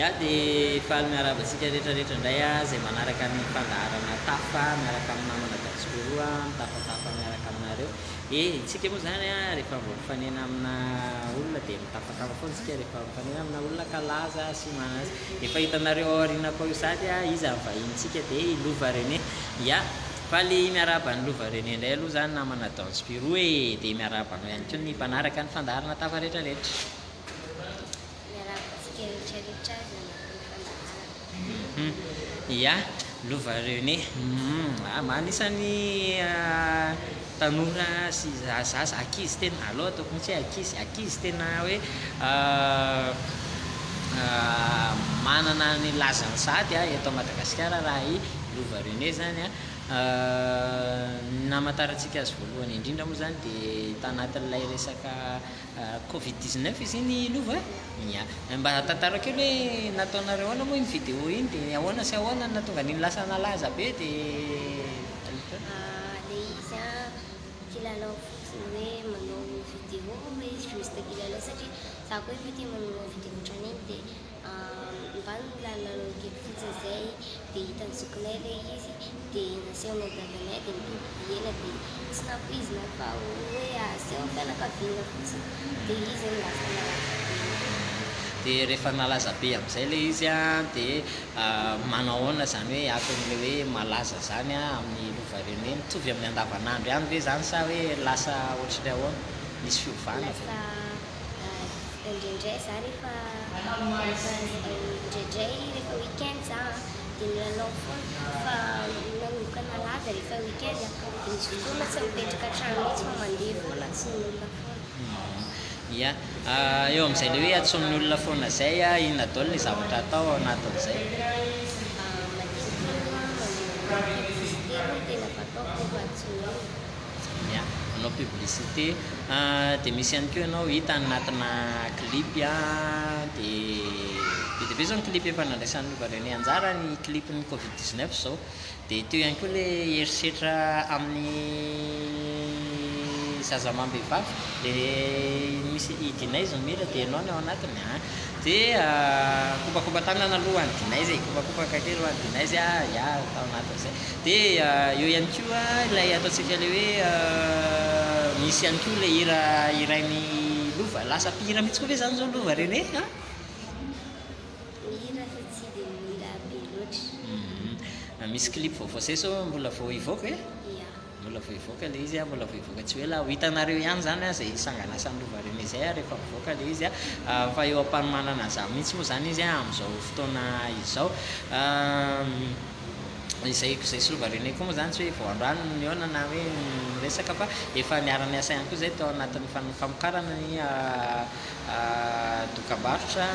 ia dia faly miarabantsika rehetrarehetra indray a zay manaraka ny fandaharana tafa miaraka amin'ny namana datsiporoa mitafatafa miaraka aminareo tsika moa zany a rehefa mbo mifanena amina olona dia mitafatafa foana tsika rehefa mifanena amina olona ka laza sy manazy efa hitanareo aoriana koa io sady a iza vahintsika dia ilova rene ia faly miarabany lova rene indray aloha zany namana dansipiro dia miarabana ihany koa ny mpanaraka ny fandaharana tafa rehetrarehetra. Ia lova rene manisany tanora sy zaza akizy tena aloha ataoko mihitsy akizy tena hoe manana ny lazany sady eto Madagasikara raha i lova rene zany namataratsika azy voalohany indrindra moa zany dia tanatin'ilay resaka covid-19 izy iny lova ia mba tantara kely hoe nataonareo ahoana moa iny vidéo iny dia ahoana sy ahoana natonga niny lasa nalaza be dia le izy kilalao fotsiny hoe manao vidéo hoe juste kilalao satria za koa efa tia manao vidéo ohatran'iny dia mba nilalanao kely fotsiny zay dia hitany zokinay le izy dia nasehona davanay dia mibibiela dia tsy nampoizina fa hoe aseho fianakaviana fotsiny dia izy no lasa nalaza dia rehefa nalaza be amin'izay le izy dia manao ahoana zany hoe akon'le hoe malaza zany amin'ny lova rene mitovy amin'ny andavanandro ihany ve zany sa hoe lasa ohatrany ahoana misy fiovana indraindray za rehefa indraindray rehefa weekend za dia milalao foana fa nanomboka nalaza rehefa weekend dia misy fotoana tsy mipetraka trano mihitsy fa mandeha foana tsy olona foana ia eo amin'izay le hoe atsomin'ny olona foana zay inona daholo ny zavatra atao ao anatin'izay tena fataoko fa atsoina ia manao publicité dia misy ihany koa ianao hita anatina clipy dia be zao ny clipy efa nandraisan'ny lova rene anjara ny clipy-ny covid-19 zao dia teo ihany koa le herisetra amin'ny zaza amam-behivavy dia misy idinaizy mira dia ianao ny ao anatiny dia kopakopa tanana aloha any dinaizy kopakopaka kely any dinaizy ia tao anatin'izay dia eo ihany koa ilay ataontsika le hoe misy ihany koa le irain'ny lova lasa mpihira mihitsy koa ve zany zao lova rene mihira fa tsy dia mihira be loatra misy clip vaovao zay sao mbola vao hivoaka mbola vao hivoaka le izy mbola vao hivoaka tsy hoe la ho hitanareo ihany zany zay sanganasan'ny lova rene zay rehefa mivoaka le izy fa eo am-panomanana za mihitsy moa zany izy amin'izao fotoana izao izay sy lova rene koa moa zany tsy hoe vao androany ny ahoana na hoe resaka fa efa niara-ny asa ihany koa zay tao anatin'ny famokarana ny dokam-barotra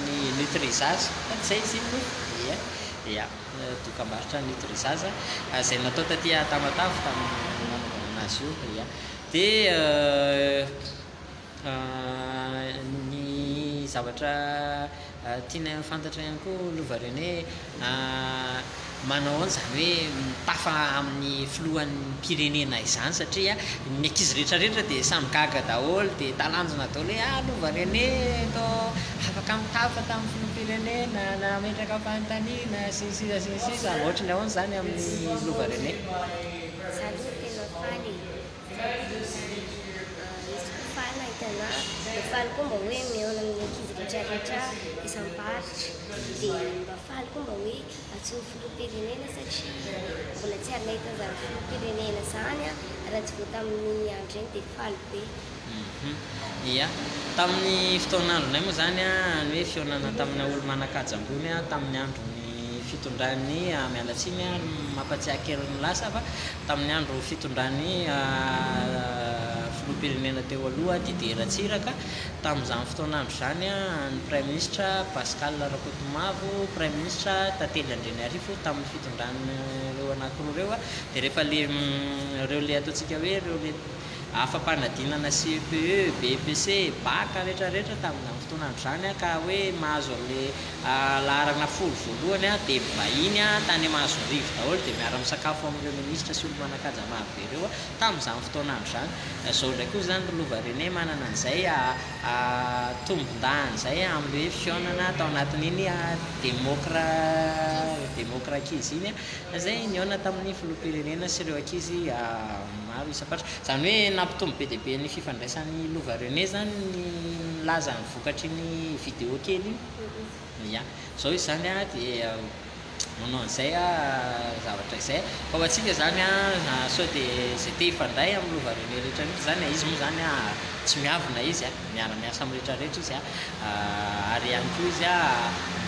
ny nutrizaza zay izy ia dokam-barotra nutrizaza zay natao taty Tamatave tamin'ny anazy io ia dia ny zavatra tiana fantatra ihany koa lova rene manao an'izany hoe mitafa amin'ny filohan'ny pirenena izany satria ny ankizy rehetrarehetra dia samy gaga daholo dia talanjona daholo hoe lova rene to afaka mitafa tamin'ny filoham-pirenena na metraka fanontaniana sisa ohatrany ahoana zany amin'ny lova rene za aloha tena faly faly ahitana faly koa mba hoe mihaona amin'ny ankizy rehetrarehetra isam-paritra dia mba faly koa mba hoe atsomy filoham-pirenena satria mbola tsy ary nahita zany filoham-pirenena zany raha tsy vao tamin'ny andro eny dia faly be ia tamin'ny fotoan'andronay moa zany ny hoe fionana tamin'ny olo manan-kaja ambony tamin'ny andron'ny fitondran'ny mialatsiny mampatsiahy kely ny lasa fa tamin'ny andro fitondran'ny filoham-pirenena teo aloha Didier Ratsiraka tamin'izany fotoan'andro zany ny prime ministre Pascal Rakotomavo prime ministre Tately Andrianarivo tamin'ny fitondran'ireo anankiroa ireo dia rehefa reo le ataontsika hoe reo le afa-panadinana CPE, BPC, BAC rehetrarehetra tamina fotoanandro zany ka hoe mahazo an'le laharana folo voalohany dia vahiny tany Mahazorivo daholo dia miara-misakafo amin'ireo minisitra sy olo manan-kaja marobe ireo tamin'izany fotoanandro zany. Zao ndray koa zany Lova-Renée manana an'izay tombon-dahany zay amin'le hoe fihaonana tao anatin'iny démocratie iny zay nihaona tamin'ny filoham-pirenena sy ireo ankizy maro isapatra. Zany hoe nampitombo be dia be ny fifandraisan'ny Lova-Renée zany ny laza ny vokatry ny vidéo kely ya zao izy zany dia manao an'izay zavatra izay fa ho antsika zany sao dia zay te hifandray amin'ny Lova-Renée rehetra rehetra zany izy moa zany tsy miavona izy miara-miasa amin'ny rehetrarehetra izy ary ihany koa izy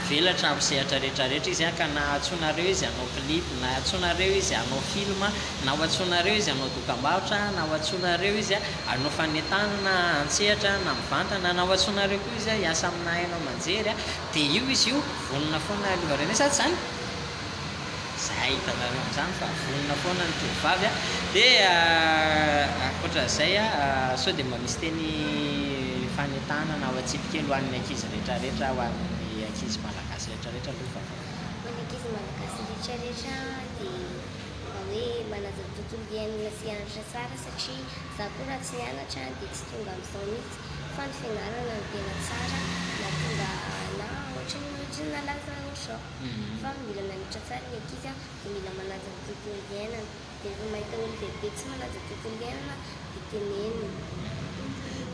mivelatra amin'ny sehatra rehetrarehetra izy ka na atsoinareo izy hanao clip, na atsoinareo izy hanao film, na atsoinareo izy hanao dokam-barotra, na atsoinareo izy hanao fanetana na an-tsehatra na mivantana, na atsoinareo koa izy hiasa amina hainao manjery dia io izy io vonona foana Lova-Renée sady zany zay hitanareo amin'izany fa vonona foana ny tovovavy dia ankoatran'izay sao dia mba misy teny fanetana na ho atsipikely ho an'ny ankizy rehetrarehetra ho an'ny ankizy malagasy rehetrarehetra aloha Ny ankizy malagasy rehetrarehetra dia mba hoe manaja ny tontolo iainana sy hianatra tsara satria za koa raha tsy nianatra dia tsy tonga amin'izao mihitsy fa ny fianarana no tena tsara na tonga na ohatran'ny nalaza ohatr'izao fa mila mianatra tsara ny ankizy dia mila manaja ny tontolo iainana dia rehefa mahita olo bebe tsy manaja ny tontolo iainana dia teneniny.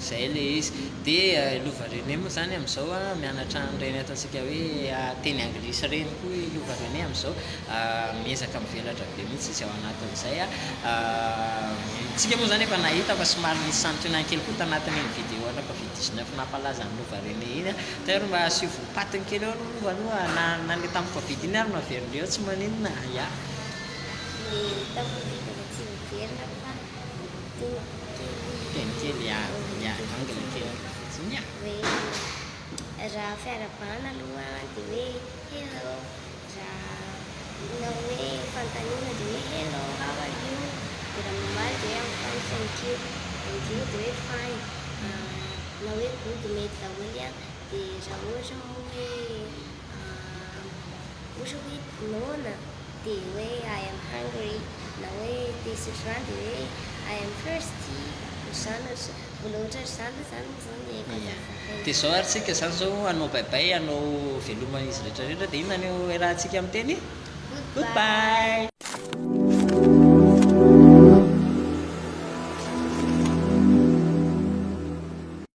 Zay le izy dia Lova-Renée moa zany amin'izao mianatra an'ireny ataontsika hoe teny anglisy ireny koa Lova-Renée amin'izao miezaka mivelatra be mihitsy izy ao anatin'izay tsika moa zany efa nahita fa somary nisy santionnaire kely koa tanatin'iny vidéo ana Covid-19 nampalaza ny Lova-Renée iny tero mba asio patiny kely eo aloha na le tamin'ny Covid iny ary naverindreo tsy maninona ya tamin'ny Covid tsy miverina fa teny kely angle kely fotsiny hoe raha fiarabana aloha dia hoe hello, raha na hoe fanontaniana dia hoe hello, how are you, dia raha mamaly dia hoe I'm fine thank you dia hoe fine na hoe good mety daholo dia raha ohatra moa hoe nona dia hoe I am hungry na hoe te hisotro rano dia hoe I am thirsty mbola ohatra zany zany dia zao ary tsika zany zao hanao baibay hanao veloma izy rehetrarehetra dia inona no rahantsika amin'ny teny goodbye.